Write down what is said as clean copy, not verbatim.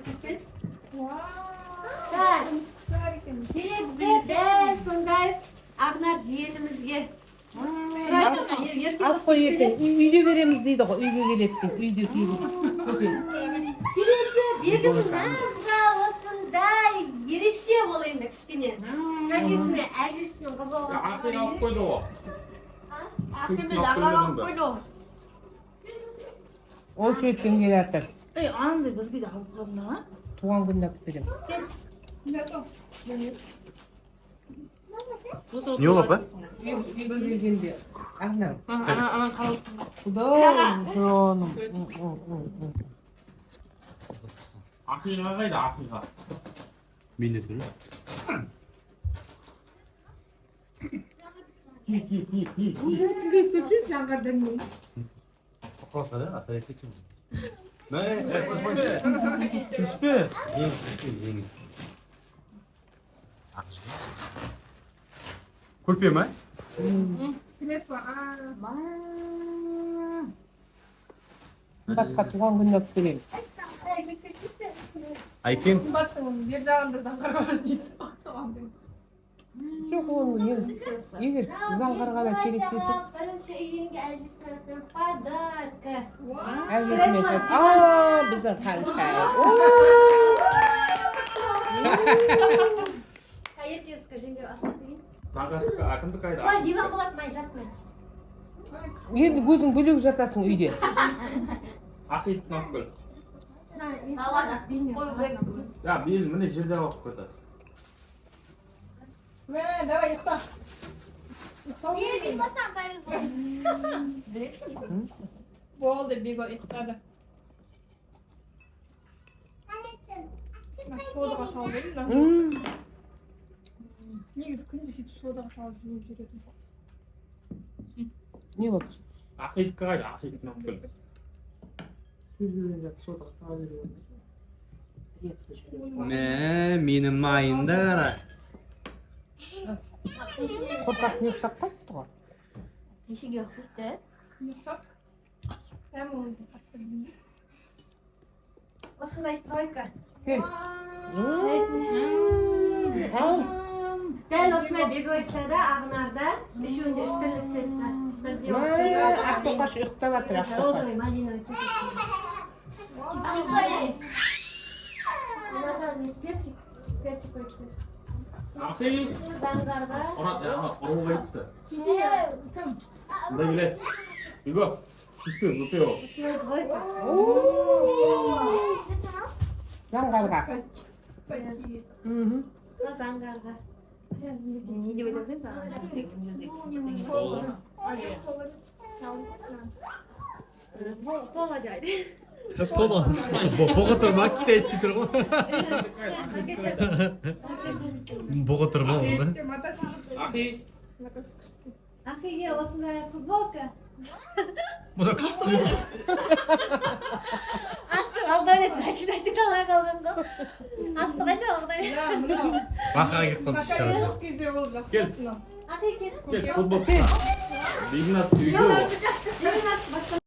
ketken. Kelesi sonday Agnar jiyenimizge. Al koy ертең. Үйде береміз дейді ғой. Үйге келеді. Үйде киіп. Келесі бегімізға осындай ерекше болайында кішкене. Тәңгесіме әжесінің қызы болған. Ақиын алып қойды ғой. Ақимен ағаға қойды. Ол сөйттен келатыр. Ей, андай бізге де алып қойдың ба? Туған күнде алып берем. Не ол апа? Үйге келгенде. Ағнан. Анан қалып. Құдай жоным. Ақиынға қайда ақиынға? Мен де сөйле. Ки. Өзіңді көтші сен қардан не? Қоқыласа да, аса етекші. Түспе. Ең. Көрпе ма? Батқа туған күнде алып берем. Айкен. Жоқ оны егер заңғарға керек десе Бірінші үйінге әжесінің атынан подарка. әжесіне айтады. Біздің қанша. Еркес скажи, ашты. Ақынды қайда? Ой, диван болады май жатмай. Енді көзің бөлек жатасың үйде. Ақиын алып кел. Қою керек. Я, бел міне жерде алып қойды. Давай, ұйықта. Болды, Бего ұйықтады. Содаға салып едім да. Негізі күнде сөйтіп содаға салып жүретін. Не болды? Ақиын қайда? Ақиын алып кел. Келгенде содаға салып берем. Менің майымда қара. Қорқақ не ұқсап қойыпты ғой. Несеге ұқсатты? Ұқсап? Осындай тройка. Кел. Дәл осындай бегойсада, Ағнарда, үшеуінде үш түрлі цветтер. Ақтоқаш ұйықтап жатыр. Розовый, малиновый цвет. Персик. Персиковый цвет. Ақиын. Заңғарға. Ұрып айтты. Бұнда келе. Бего. Түспе, өпе ол. Осындай двойка. Заңғарға. Заңғарға. Не деп айтады енді? Пола дейді. Боға тұрма, китайский тұр ғой. Боға тұрма олда. Ақиын. Ақиге осындай футболка. Бұда күшіп қылды. Асты алдавет машина тете алмай қалған ғой. Асты қайда алдавет? Бақаға кеп қалды шығады. Кел. Ақи кел. Кел, футбол. Бегін атты үйге.